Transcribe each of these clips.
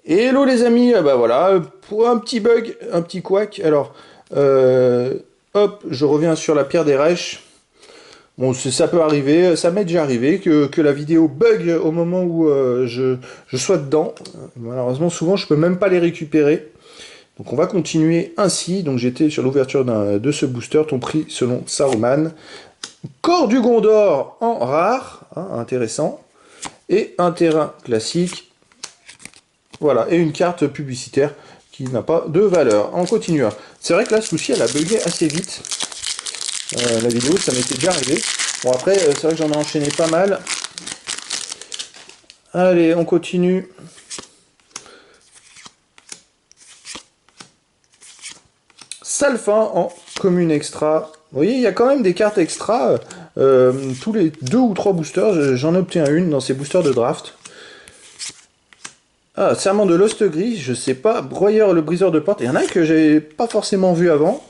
Hello les amis, bah voilà, pour un petit bug, un petit couac. Alors, euh, hop, je reviens sur la pierre des Reich. Bon, ça peut arriver, ça m'est déjà arrivé que la vidéo bug au moment où je sois dedans. Malheureusement, souvent, je peux même pas les récupérer. Donc on va continuer ainsi. Donc j'étais sur l'ouverture de ce booster, ton prix selon Saruman. Corps du Gondor en rare, hein, intéressant. Et un terrain classique. Voilà, et une carte publicitaire qui n'a pas de valeur. On continue. C'est vrai que là, ce coup-ci, elle a bugué assez vite. La vidéo, ça m'était déjà arrivé. Bon, après, c'est vrai que j'en ai enchaîné pas mal. Allez, on continue. Salfin en commune extra. Vous voyez, il y a quand même des cartes extra. Tous les 2 ou 3 boosters, j'en obtiens une dans ces boosters de draft. Ah, Serment de l'Ost Gris, je sais pas. Broyeur, le briseur de porte. Il y en a que j'avais pas forcément vu avant.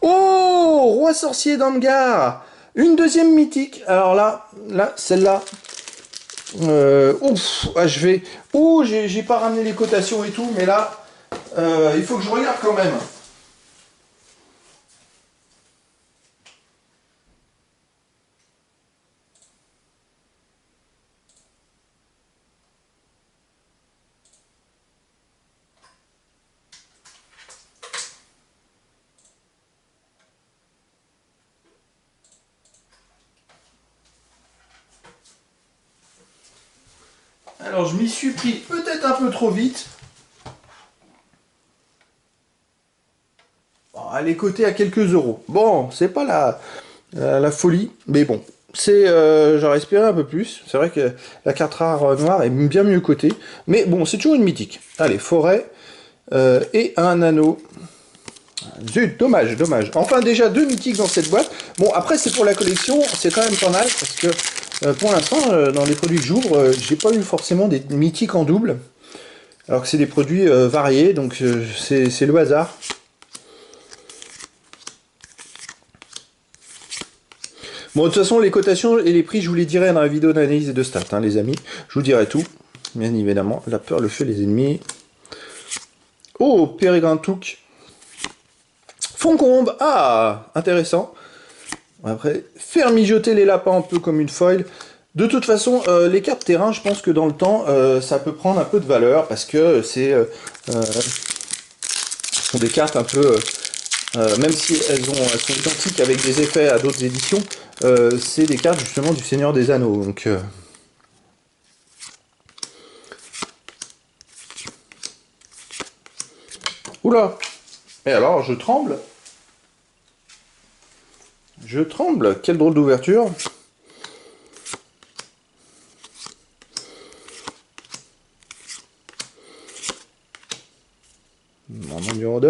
Oh, Roi sorcier d'Amgar. Une deuxième mythique. Alors là, celle-là. Ouf, ah, je vais. Oh, j'ai pas ramené les cotations et tout, mais là, il faut que je regarde quand même. Alors, je m'y suis pris peut-être un peu trop vite. Bon, elle est cotée à quelques euros. Bon, c'est pas la folie, mais bon. J'aurais espéré un peu plus. C'est vrai que la carte rare noire est bien mieux cotée. Mais bon, c'est toujours une mythique. Allez, forêt et un anneau. Zut, dommage, dommage. Enfin, déjà 2 mythiques dans cette boîte. Bon, après, c'est pour la collection, c'est quand même pas mal, parce que pour l'instant, dans les produits que j'ouvre, j'ai pas eu forcément des mythiques en double. Alors que c'est des produits variés, donc c'est le hasard. Bon, de toute façon, les cotations et les prix, je vous les dirai dans la vidéo d'analyse et de stats, hein, les amis. Je vous dirai tout, bien évidemment. La peur, le feu, les ennemis. Oh, Pérégrin Touk. Foncombe, ah, intéressant. Après, faire mijoter les lapins un peu comme une foil. De toute façon, les cartes terrain, je pense que dans le temps, ça peut prendre un peu de valeur parce que sont des cartes un peu, même si elles sont identiques avec des effets à d'autres éditions, c'est des cartes justement du Seigneur des Anneaux. Donc, oula. Et alors, je tremble. Je tremble. Quelle drôle d'ouverture.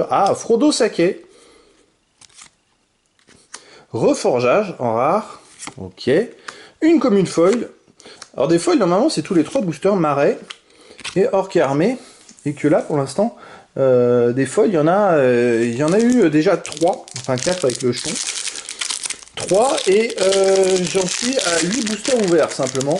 Ah, Frodo Saké. Reforgeage en rare. Ok. Une commune foil. Alors des foils, normalement, c'est tous les 3 boosters marais et orc armé. Et que là, pour l'instant, des foils, il y en a eu déjà 3. Enfin 4 avec le jeton. 3 et j'en suis à 8 boosters ouverts simplement.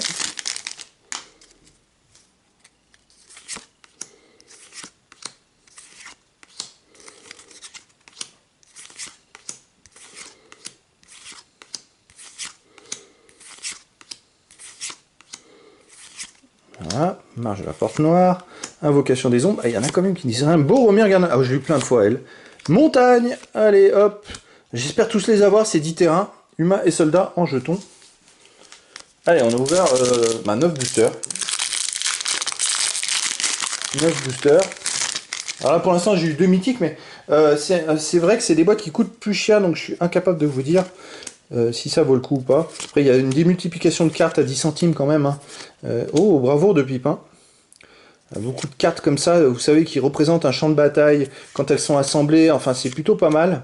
Voilà, marge de la porte noire, invocation des ombres. Ah, il y en a quand même qui disent un beau Boromir Garden. Ah, je l'ai eu plein de fois, elle. Montagne, allez, hop. J'espère tous les avoir, ces 10 terrains. Humains et soldats en jetons. Allez, on a ouvert 9 boosters. 9 boosters. Alors là, pour l'instant, j'ai eu 2 mythiques, mais c'est vrai que c'est des boîtes qui coûtent plus cher, donc je suis incapable de vous dire si ça vaut le coup ou pas. Après, il y a une démultiplication de cartes à 10 centimes quand même. Hein. Oh, bravoure de Pipin. Beaucoup de cartes comme ça, vous savez, qui représentent un champ de bataille quand elles sont assemblées. Enfin, c'est plutôt pas mal.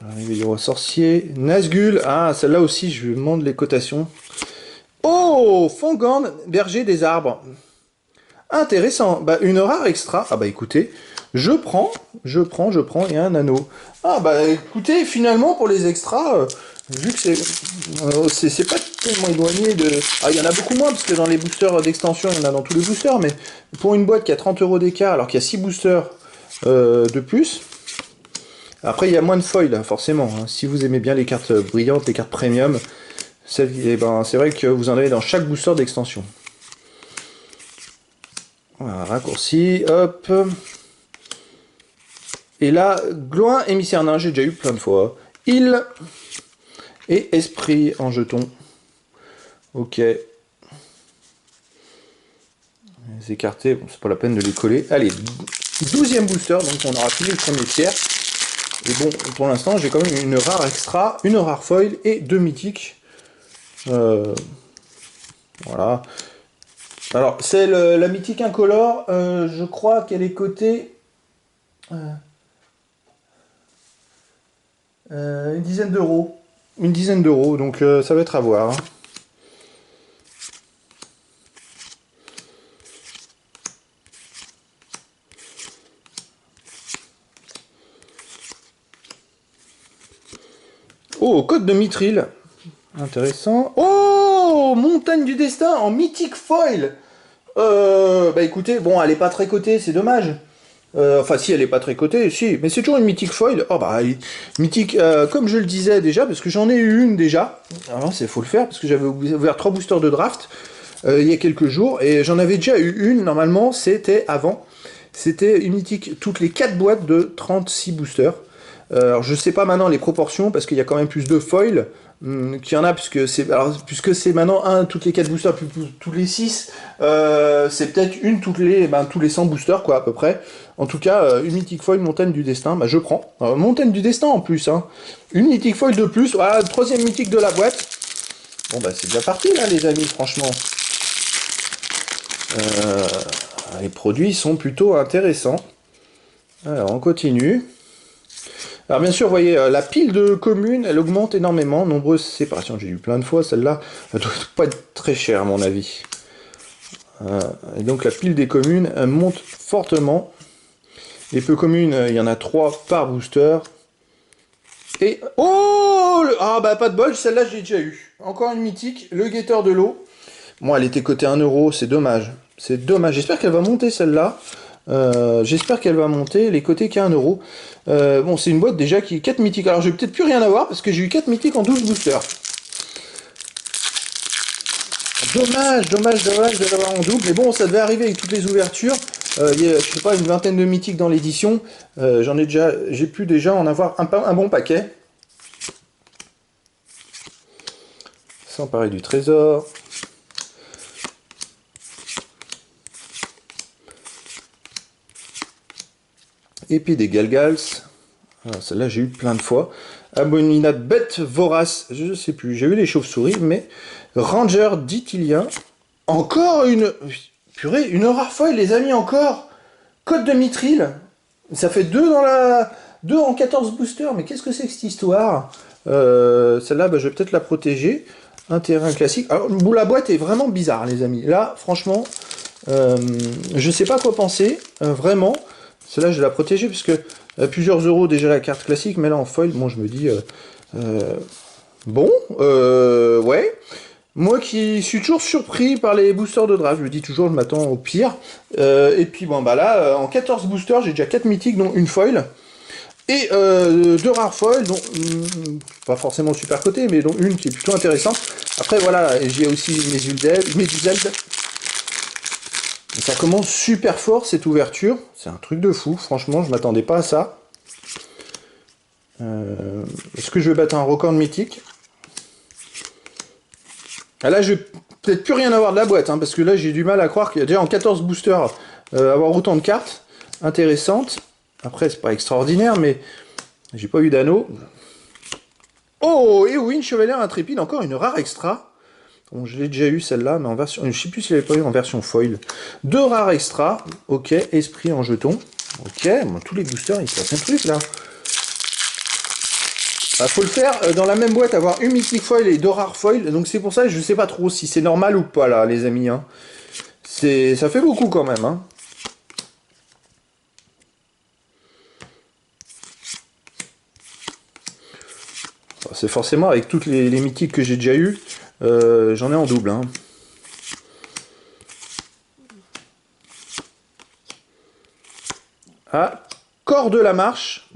Arrivé du roi sorcier. Nazgûl. Ah, celle-là aussi, je lui demande les cotations. Oh, Fangorn, berger des arbres. Intéressant. Bah, une rare extra. Ah bah écoutez, je prends, et un anneau. Ah bah écoutez, finalement, pour les extras, Vu que c'est pas tellement éloigné de... Ah, il y en a beaucoup moins, parce que dans les boosters d'extension, il y en a dans tous les boosters, mais pour une boîte qui a 30 euros d'écart, alors qu'il y a 6 boosters de plus, après il y a moins de foil, forcément, hein. Si vous aimez bien les cartes brillantes, les cartes premium, eh ben, c'est vrai que vous en avez dans chaque booster d'extension. Voilà, raccourci, hop. Et là, Gloin, émissaire nain, j'ai déjà eu plein de fois. Il et esprit en jeton. Ok. Les écarter, bon, c'est pas la peine de les coller. Allez, 12e booster, donc on aura fini le premier tiers. Et bon, pour l'instant, j'ai quand même une rare extra, une rare foil et 2 mythiques. Voilà. Alors, c'est la mythique incolore, je crois qu'elle est cotée une dizaine d'euros. Une dizaine d'euros, donc ça va être à voir, hein. Oh, code de Mithril. Intéressant. Oh, montagne du destin en mythique foil. Bah écoutez, bon, elle est pas très cotée, c'est dommage. Enfin, si, elle est pas très cotée, si, mais c'est toujours une mythique foil. Oh bah, mythique, comme je le disais déjà, parce que j'en ai eu une déjà. Alors, c'est faut le faire, parce que j'avais ouvert 3 boosters de draft il y a quelques jours, et j'en avais déjà eu une, normalement, c'était avant. C'était une mythique, toutes les 4 boîtes de 36 boosters. Alors, je sais pas maintenant les proportions, parce qu'il y a quand même plus de foil qu'il y en a, puisque c'est maintenant un toutes les 4 boosters, plus tous les 6, c'est peut-être une tous les 100 boosters, quoi, à peu près. En tout cas, une mythique foil, montagne du destin, bah je prends. Montagne du destin en plus, hein. Une mythique foil de plus, voilà, troisième mythique de la boîte. Bon bah c'est déjà parti là les amis, franchement. Euh, les produits sont plutôt intéressants. Alors on continue. Alors bien sûr, vous voyez, la pile de communes, elle augmente énormément. Nombreuses séparations, j'ai eu plein de fois. Celle-là, elle doit pas être très chère à mon avis. Et donc la pile des communes, elle monte fortement. Les peu communes, il y en a 3 par booster. Et... Oh ah bah pas de bol, celle-là j'ai déjà eu. Encore une mythique, le guetteur de l'eau. Bon, elle était cotée 1 euro, c'est dommage. C'est dommage. J'espère qu'elle va monter celle-là. J'espère qu'elle va monter. Les cotés qu'à 1 euro. Bon, c'est une boîte déjà qui est 4 mythiques. Alors, je vais peut-être plus rien avoir parce que j'ai eu 4 mythiques en 12 boosters. Dommage, dommage, dommage de l'avoir en double. Mais bon, ça devait arriver avec toutes les ouvertures. Il y a, je sais pas, une vingtaine de mythiques dans l'édition. J'ai pu déjà en avoir un bon paquet. S'emparer du trésor. Épée des Galgals. Celle-là, j'ai eu plein de fois. Abominable bête vorace. Je sais plus. J'ai eu les chauves-souris, mais Ranger d'Itilien. Encore une... Purée, une rare foil, les amis, encore. Code de Mithril. Ça fait 2 dans la... 2 en 14 boosters. Mais qu'est-ce que c'est que cette histoire? Celle-là, bah, je vais peut-être la protéger. Un terrain classique. Alors, la boîte est vraiment bizarre, les amis. Là, franchement, je sais pas quoi penser. Vraiment. Celle-là, je vais la protéger, puisque plusieurs euros déjà la carte classique. Mais là, en foil, bon, je me dis... bon, ouais. Moi qui suis toujours surpris par les boosters de draft, je me dis toujours, je m'attends au pire. Et puis bon, bah là, en 14 boosters, j'ai déjà 4 mythiques, dont une foil. Et 2 rares foils, dont pas forcément super cotée, mais dont une qui est plutôt intéressante. Après voilà, j'ai aussi mes Uzeld. Ça commence super fort cette ouverture, c'est un truc de fou, franchement, je m'attendais pas à ça. Est-ce que je vais battre un record de mythique? Ah là, je vais peut-être plus rien avoir de la boîte, hein, parce que là, j'ai du mal à croire qu'il y a déjà en 14 boosters avoir autant de cartes intéressantes. Après, c'est pas extraordinaire, mais j'ai pas eu d'anneau. Oh, et oui, une chevalière intrépide, encore une rare extra. Bon, je l'ai déjà eu celle-là, mais en version... Je sais plus si je l'avais pas eu en version foil. 2 rares extra. Ok, esprit en jeton. Ok, bon, tous les boosters, il se passe un truc, là. Bah, faut le faire dans la même boîte, avoir une mythique foil et 2 rares foils. Donc c'est pour ça que je sais pas trop si c'est normal ou pas là, les amis. Hein. Ça fait beaucoup quand même. Hein. C'est forcément avec toutes les mythiques que j'ai déjà eu, j'en ai en double. Hein. Ah, corps de la marche.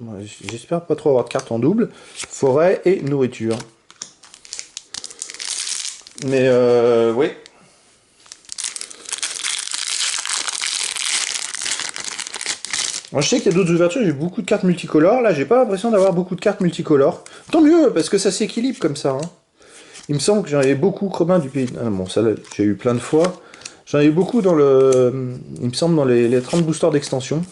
J'espère pas trop avoir de cartes en double. Forêt et nourriture. Mais oui. Moi, je sais qu'il y a d'autres ouvertures, j'ai beaucoup de cartes multicolores. Là, j'ai pas l'impression d'avoir beaucoup de cartes multicolores. Tant mieux, parce que ça s'équilibre comme ça. Hein. Il me semble que j'en avais beaucoup, Robin du pays. Ah, bon, ça, j'ai eu plein de fois. J'en ai eu beaucoup dans le. Il me semble dans les 30 boosters d'extension.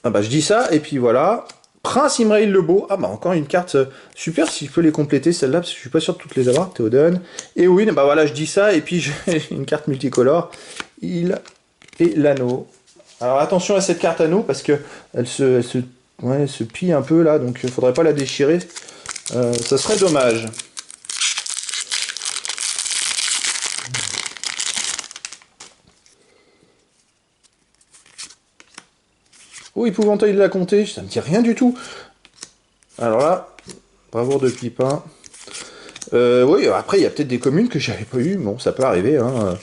Ah bah, je dis ça, et puis voilà. Prince Imraïl le Beau. Ah bah, encore une carte super, si je peux les compléter, celle-là, parce que je suis pas sûr de toutes les avoir. Théoden. Et Win, bah voilà, je dis ça, et puis j'ai une carte multicolore. Il et l'anneau. Alors attention à cette carte anneau, parce que elle se plie un peu là, donc il faudrait pas la déchirer. Ça serait dommage. Oh, épouvantail de la comté, ça me dit rien du tout. Alors là, bravoure de Pipin. Oui, après, il y a peut-être des communes que j'avais pas eu. Bon, ça peut arriver. Hein.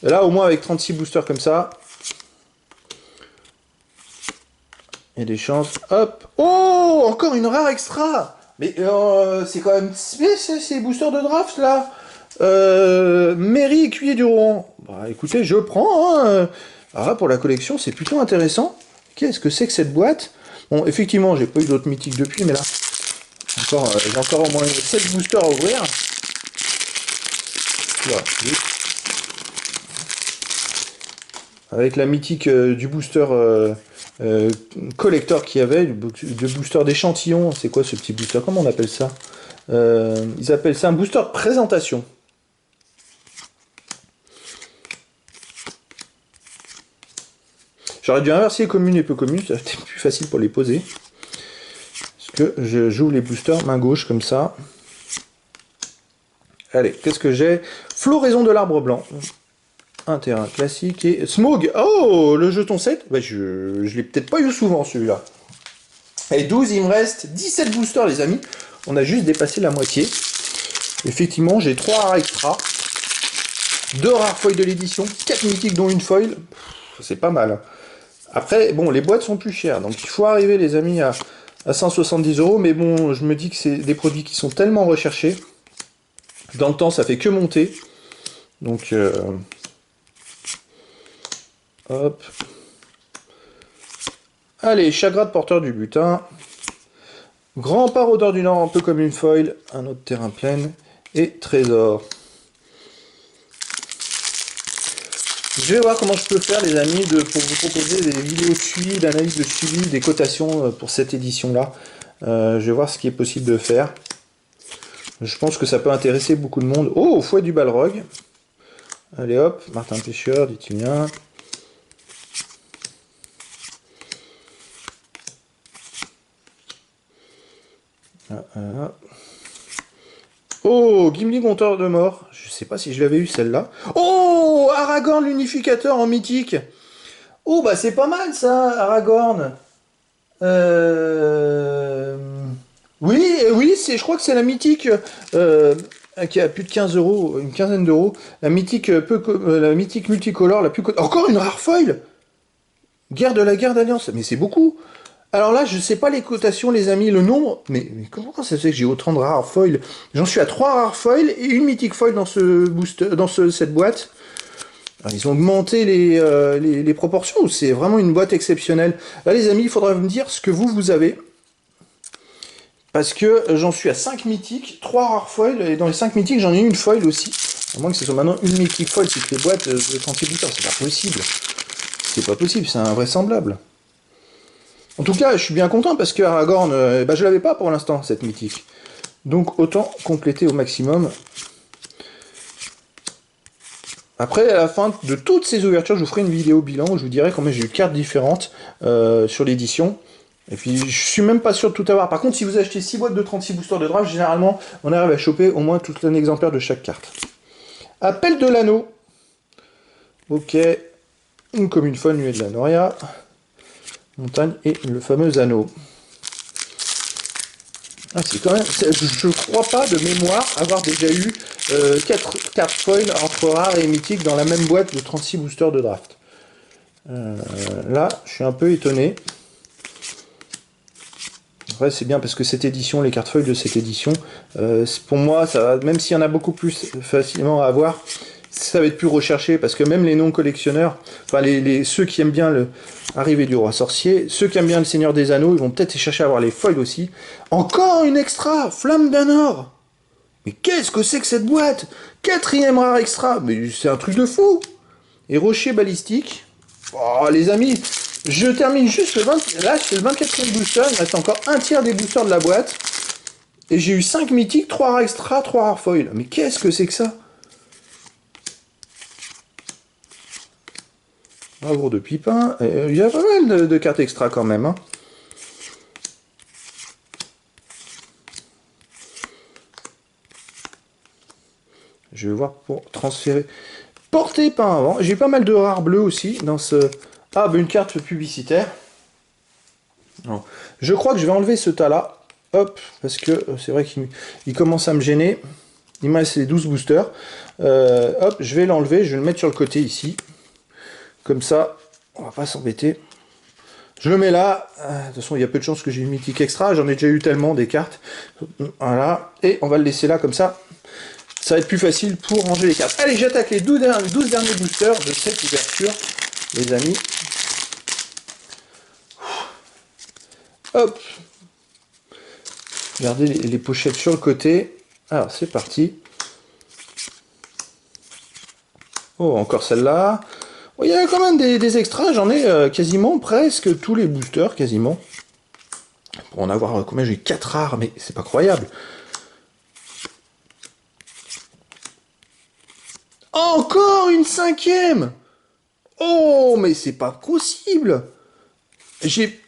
Là, au moins, avec 36 boosters comme ça, il y a des chances. Hop. Oh, encore une rare extra. Mais c'est quand même ces boosters de draft, là. Mairie Écuyer du Rouen. Bah, écoutez, je prends. Hein. Alors là, pour la collection, c'est plutôt intéressant. Qu'est-ce que c'est que cette boîte? Bon, effectivement, j'ai pas eu d'autres mythiques depuis, mais là, j'ai encore au moins 7 boosters à ouvrir. Voilà. Avec la mythique du booster collector qu'il y avait, de booster d'échantillon. C'est quoi ce petit booster? Comment on appelle ça? Ils appellent ça un booster de présentation. J'aurais dû inverser communes et peu communes, ça c'était plus facile pour les poser. Parce que je joue les boosters main gauche comme ça. Allez, qu'est-ce que j'ai? Floraison de l'arbre blanc. Un terrain classique et... Smog. Oh, le jeton 7. Bah, je l'ai peut-être pas eu souvent celui-là. Et 12, il me reste 17 boosters les amis. On a juste dépassé la moitié. Effectivement, j'ai 3 rares extra. 2 rares foils de l'édition. 4 mythiques dont une foil. C'est pas mal. Après, bon, les boîtes sont plus chères. Donc il faut arriver les amis à 170 €. Mais bon, je me dis que c'est des produits qui sont tellement recherchés. Dans le temps, ça fait que monter. Donc... hop. Allez, chagrin de porteur du butin. Grand paraudeur du Nord, un peu comme une foil. Un autre terrain plein. Et trésor. Je vais voir comment je peux faire les amis pour vous proposer des vidéos de suivi, d'analyse de suivi, des cotations pour cette édition-là. Je vais voir ce qui est possible de faire. Je pense que ça peut intéresser beaucoup de monde. Oh, fouet du Balrog. Allez hop, Martin Pêcheur, dit-il bien. Oh, Gimli compteur de mort. Je sais pas si je l'avais eu celle-là. Oh, Aragorn l'unificateur en mythique. Oh, bah c'est pas mal ça, Aragorn. Oui, oui, je crois que c'est la mythique qui a plus de 15 €, une quinzaine d'euros. La mythique, la mythique multicolore, la plus... Encore une rare foil. Guerre de la guerre d'Alliance. Mais c'est beaucoup. Alors là, je sais pas les cotations, les amis, le nombre, mais comment ça se fait que j'ai autant de rares foils? J'en suis à 3 rares foils et une mythique foil dans ce booster, cette boîte. Alors, ils ont augmenté les proportions, c'est vraiment une boîte exceptionnelle. Là, les amis, il faudra me dire ce que vous avez. Parce que j'en suis à 5 mythiques, 3 rares foils, et dans les 5 mythiques, j'en ai une foil aussi. À moins que ce soit maintenant une mythique foil, c'est que les boîtes de 30 boosters, c'est pas possible. C'est pas possible, c'est invraisemblable. En tout cas, je suis bien content parce que Aragorn, bah, je l'avais pas pour l'instant, cette mythique. Donc autant compléter au maximum. Après, à la fin de toutes ces ouvertures, je vous ferai une vidéo bilan où je vous dirai combien j'ai eu de cartes différentes sur l'édition. Et puis, je suis même pas sûr de tout avoir. Par contre, si vous achetez 6 boîtes de 36 boosters de draft, généralement, on arrive à choper au moins tout un exemplaire de chaque carte. Appel de l'anneau. Ok. Une commune folle, nuée de la Noria. Montagne et le fameux anneau. Ah, c'est quand même. Je crois pas de mémoire avoir déjà eu 4 cartes foil entre rares et mythiques dans la même boîte de 36 boosters de draft. Là, je suis un peu étonné. Après, c'est bien parce que cette édition, les cartes foil de cette édition, pour moi, ça va, même s'il y en a beaucoup plus facilement à avoir, ça va être plus recherché parce que même les non-collectionneurs, enfin ceux qui aiment bien le Arrivée du Roi Sorcier, ceux qui aiment bien le Seigneur des Anneaux, ils vont peut-être chercher à avoir les foils aussi. Encore une extra, Flamme d'un Or. Mais qu'est-ce que c'est que cette boîte? Quatrième rare extra, mais c'est un truc de fou. Et Rocher Balistique. Oh les amis, je termine juste le 20... Là, c'est le 24e booster, il me reste encore un tiers des boosters de la boîte. Et j'ai eu 5 mythiques, 3 rares extra, 3 rares foils. Mais qu'est-ce que c'est que ça? Un gros de pipin. Il y a pas mal de cartes extra quand même. Hein. Je vais voir pour transférer. Porté par avant. J'ai pas mal de rares bleus aussi dans ce... Ah, bah une carte publicitaire. Non. Je crois que je vais enlever ce tas-là. Hop, parce que c'est vrai qu'il commence à me gêner. Il me reste les 12 boosters. Hop, je vais l'enlever. Je vais le mettre sur le côté ici. Comme ça, on va pas s'embêter. Je le mets là. De toute façon, il y a peu de chances que j'ai une mythique extra. J'en ai déjà eu tellement des cartes. Voilà. Et on va le laisser là comme ça. Ça va être plus facile pour ranger les cartes. Allez, j'attaque les 12 derniers boosters de cette ouverture, les amis. Hop. Regardez les pochettes sur le côté. Alors, c'est parti. Oh, encore celle-là. Oh, il y a quand même des extras. J'en ai quasiment presque tous les boosters, quasiment. Pour en avoir combien? J'ai 4 rares, mais c'est pas croyable. Encore une 5e! Oh, mais c'est pas possible! J'ai...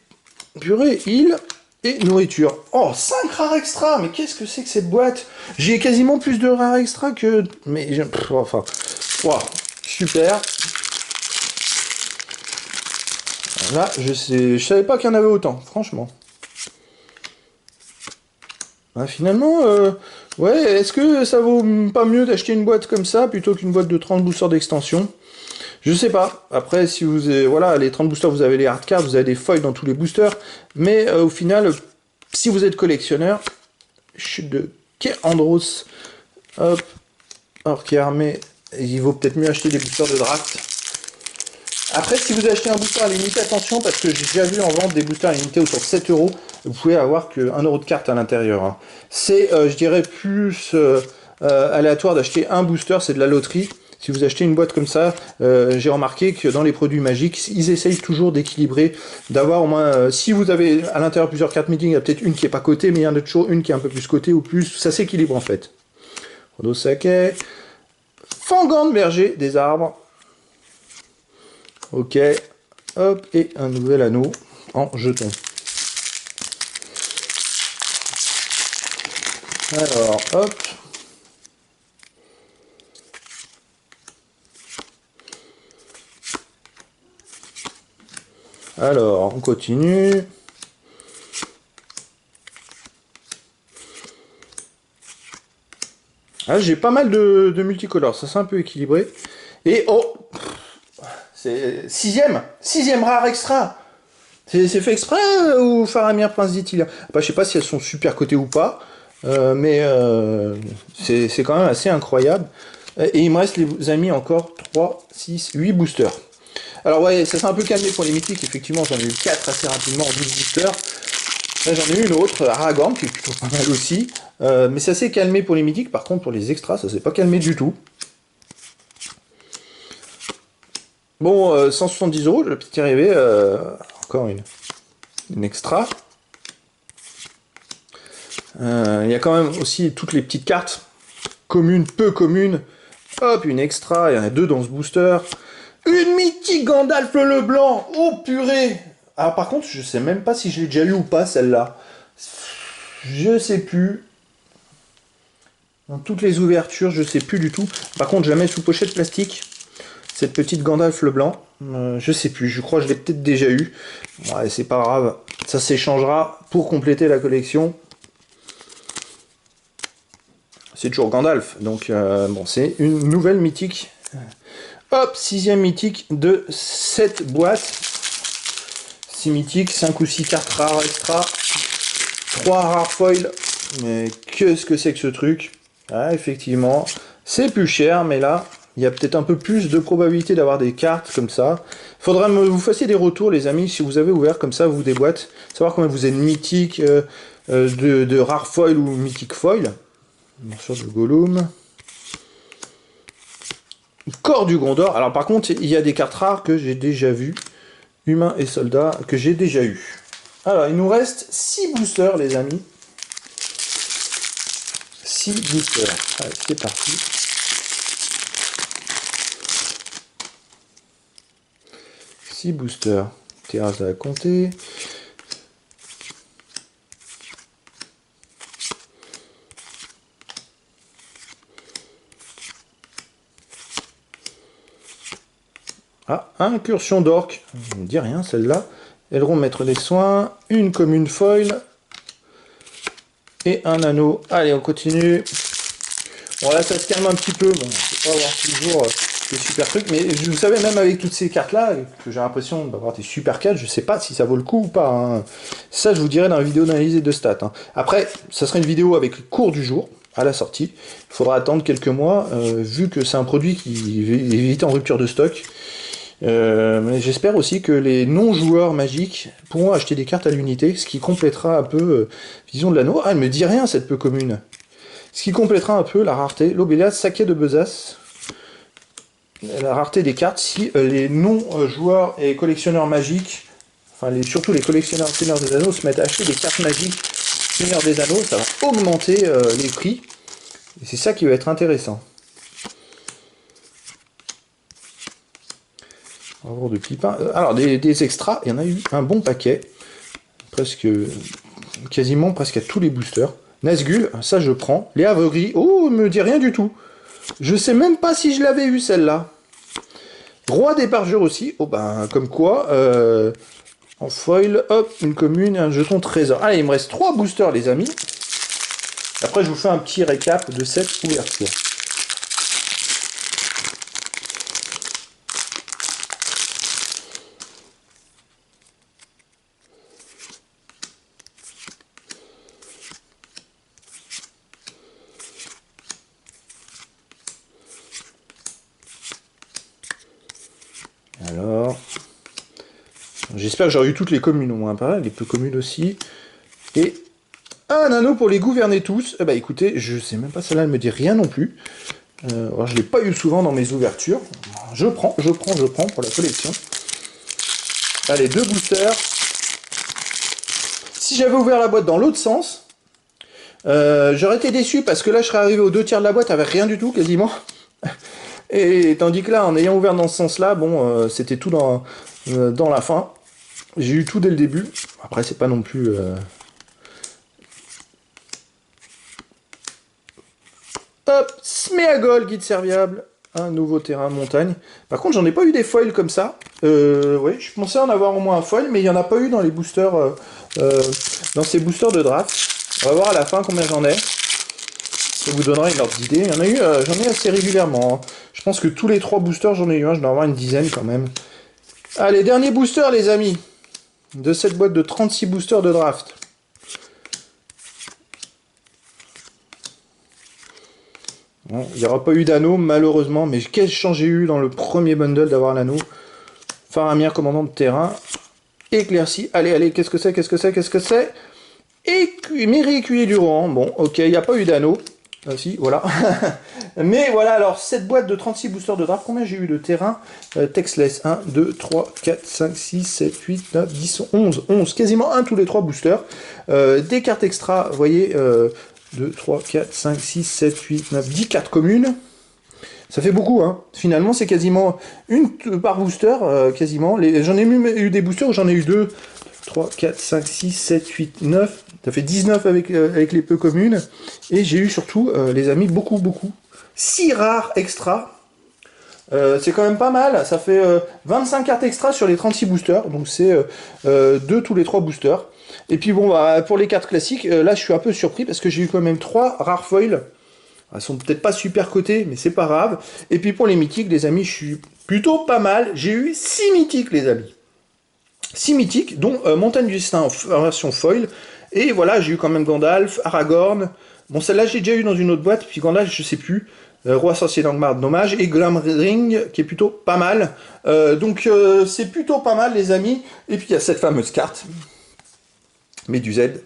Purée, île et nourriture. Oh, 5 rares extra! Mais qu'est-ce que c'est que cette boîte? J'ai quasiment plus de rares extra que... Mais... enfin... Wow, super. Là, je savais pas qu'il y en avait autant, franchement. Ah, finalement, ouais, est-ce que ça vaut pas mieux d'acheter une boîte comme ça plutôt qu'une boîte de 30 boosters d'extension? Je sais pas. Après, si vous avez, voilà, les 30 boosters, vous avez les hard cards, vous avez des foils dans tous les boosters. Mais au final, si vous êtes collectionneur, chute de Andros, hop, or qui est armé, il vaut peut-être mieux acheter des boosters de draft. Après, si vous achetez un booster à limité, attention, parce que j'ai déjà vu en vente des boosters à limité autour de 7 euros, vous pouvez avoir que 1 euro de carte à l'intérieur. Hein. C'est, je dirais, plus aléatoire d'acheter un booster, c'est de la loterie. Si vous achetez une boîte comme ça, j'ai remarqué que dans les produits magiques, ils essayent toujours d'équilibrer, d'avoir au moins, si vous avez à l'intérieur plusieurs cartes meeting, il y a peut-être une qui est pas cotée, mais il y en a toujours une qui est un peu plus cotée ou plus, ça s'équilibre en fait. Rodosake, Fangant de berger des arbres. Ok, hop, et un nouvel anneau en jeton. Alors, hop. Alors, on continue. Ah, j'ai pas mal de multicolores, ça c'est un peu équilibré. Et oh, c'est sixième rare extra. C'est fait exprès ou Faramir Prince d'Ithylia? Bah, je sais pas si elles sont super cotées ou pas, mais c'est quand même assez incroyable. Et il me reste, les amis, encore 3, 6, 8 boosters. Alors ouais, ça s'est un peu calmé pour les mythiques, effectivement, j'en ai eu 4 assez rapidement en 12 boosters. Là j'en ai eu une autre, Aragorn, qui est plutôt pas mal aussi. Mais ça s'est calmé pour les mythiques, par contre pour les extras, ça s'est pas calmé du tout. Bon, 170 euros, le petit arrivé, encore une extra. Il y a quand même aussi toutes les petites cartes, communes, peu communes. Hop, une extra, il y en a 2 dans ce booster. Une mythique Gandalf le Blanc, oh purée! Alors par contre, je sais même pas si je l'ai déjà eu ou pas, celle-là. Je sais plus. Dans toutes les ouvertures, je sais plus du tout. Par contre, je la mets sous pochette plastique. Cette petite Gandalf le Blanc. Je sais plus, je crois que je l'ai peut-être déjà eu. Ouais, c'est pas grave. Ça s'échangera pour compléter la collection. c'est toujours Gandalf. Donc, bon, c'est une nouvelle mythique. Hop, 6e mythique de cette boîte. 6 mythiques, 5 ou 6 cartes rares extra. 3 rares foils. Mais qu'est-ce que c'est que ce truc? Ah, effectivement, c'est plus cher, mais là, il y a peut-être un peu plus de probabilité d'avoir des cartes comme ça. Faudra que vous fassiez des retours, les amis, si vous avez ouvert comme ça, vous des boîtes. Savoir combien vous êtes mythique, de rare foil ou mythique foil. Bien sûr, de Gollum. Corps du Gondor. Alors par contre, il y a des cartes rares que j'ai déjà vues. Humains et soldats, que j'ai déjà eu. Alors, il nous reste 6 boosters, les amis. 6 boosters. Allez, c'est parti. Boosters. Terrasse à la compter. Ah, incursion d'orque. Je ne dis rien, celle-là. Aileron maître des soins. Une commune foil. Et un anneau. Allez, on continue. Bon, là, ça se calme un petit peu. Bon, on ne peut pas avoir toujours des super trucs. Mais vous savez, même avec toutes ces cartes-là, que j'ai l'impression d'avoir des super cartes, je ne sais pas si ça vaut le coup ou pas. Hein. Ça, je vous dirai dans la vidéo d'analyse et de stats. Hein. Après, ça sera une vidéo avec le cours du jour. À la sortie. Il faudra attendre quelques mois, vu que c'est un produit qui est vite en rupture de stock. Mais j'espère aussi que les non-joueurs magiques pourront acheter des cartes à l'unité, ce qui complétera un peu Vision de l'Anneau. Ah, elle me dit rien, cette peu commune. Ce qui complétera un peu la rareté. L'Obélias Saké de Besace. La rareté des cartes si les non-joueurs et collectionneurs magiques, enfin surtout les collectionneurs Seigneur des Anneaux, se mettent à acheter des cartes magiques Seigneur des Anneaux, ça va augmenter les prix. Et c'est ça qui va être intéressant. On va voir de Pipin. Alors, des extras, il y en a eu un bon paquet. Quasiment presque à tous les boosters. Nazgûl, ça je prends. Les aveugris, oh, me dit rien du tout. Je sais même pas si je l'avais eu celle-là. Roi des parjures aussi. Oh ben, comme quoi, en foil, hop, une commune et un jeton trésor. Allez, il me reste 3 boosters, les amis. Après, je vous fais un petit récap de cette ouverture. Alors, j'espère que j'aurai eu toutes les communes au moins, pareil, les peu communes aussi. Et un anneau pour les gouverner tous. Eh ben écoutez, je sais même pas, celle-là elle me dit rien non plus. Alors, je l'ai pas eu souvent dans mes ouvertures. Je prends pour la collection. Allez, 2 boosters. Si j'avais ouvert la boîte dans l'autre sens, j'aurais été déçu parce que là je serais arrivé aux 2 tiers de la boîte avec rien du tout quasiment. Et tandis que là, en ayant ouvert dans ce sens-là, bon, c'était tout dans la fin. J'ai eu tout dès le début. Après, c'est pas non plus... Hop, Sméagol, guide serviable. Un nouveau terrain montagne. Par contre, j'en ai pas eu des foils comme ça. Oui, je pensais en avoir au moins un foil, mais il n'y en a pas eu dans les boosters, dans ces boosters de draft. On va voir à la fin combien j'en ai. Ça vous donnera une ordre d'idée. J'en ai assez régulièrement. Hein. Je pense que tous les 3 boosters, j'en ai eu un. Je dois en avoir une dizaine quand même. Allez, dernier booster, les amis. De cette boîte de 36 boosters de draft. Bon, il n'y aura pas eu d'anneau, malheureusement. Mais quelle chance j'ai eu dans le premier bundle d'avoir l'anneau. Faramir, commandant de terrain. Éclairci. Allez, qu'est-ce que c'est Mairie écuyer du Rohan. Bon, ok, il n'y a pas eu d'anneau. Ah si, voilà. Mais voilà, alors, cette boîte de 36 boosters de draft, combien j'ai eu de terrain Textless, 1, 2, 3, 4, 5, 6, 7, 8, 9, 10, 11, quasiment un tous les 3 boosters. Des cartes extra, vous voyez, 2, 3, 4, 5, 6, 7, 8, 9, 10 cartes communes. Ça fait beaucoup, hein. Finalement, c'est quasiment une par booster, quasiment. J'en ai eu des boosters où j'en ai eu 2, 3, 4, 5, 6, 7, 8, 9. Ça fait 19 avec les peu communes. Et j'ai eu surtout, les amis, beaucoup. 6 rares extra. C'est quand même pas mal. Ça fait 25 cartes extra sur les 36 boosters. Donc c'est 2 tous les 3 boosters. Et puis bon, bah, pour les cartes classiques, là je suis un peu surpris parce que j'ai eu quand même 3 rares foils. Elles sont peut-être pas super cotées, mais c'est pas grave. Et puis pour les mythiques, les amis, je suis plutôt pas mal. J'ai eu 6 mythiques, les amis. 6 mythiques, dont Montagne du Destin en version foil. Et voilà, j'ai eu quand même Gandalf, Aragorn. Bon, celle-là, j'ai déjà eu dans une autre boîte. Puis Gandalf, je sais plus. Roi sorcier d'Angmar, dommage. Et Glamring, qui est plutôt pas mal. Donc, c'est plutôt pas mal, les amis. Et puis, il y a cette fameuse carte. Médused.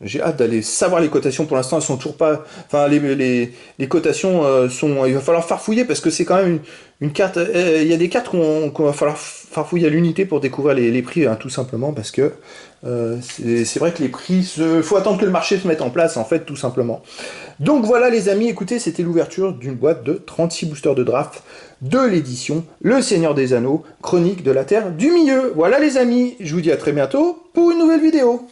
J'ai hâte d'aller savoir les cotations. Pour l'instant, elles sont toujours pas... Enfin, les cotations sont... Il va falloir farfouiller parce que c'est quand même une carte... Il y a des cartes qu'on va falloir farfouiller à l'unité pour découvrir les prix, hein, tout simplement, parce que c'est vrai que les prix... Il faut attendre que le marché se mette en place, en fait, tout simplement. Donc voilà, les amis, écoutez, c'était l'ouverture d'une boîte de 36 boosters de draft de l'édition Le Seigneur des Anneaux, Chronique de la Terre du Milieu. Voilà, les amis, je vous dis à très bientôt pour une nouvelle vidéo.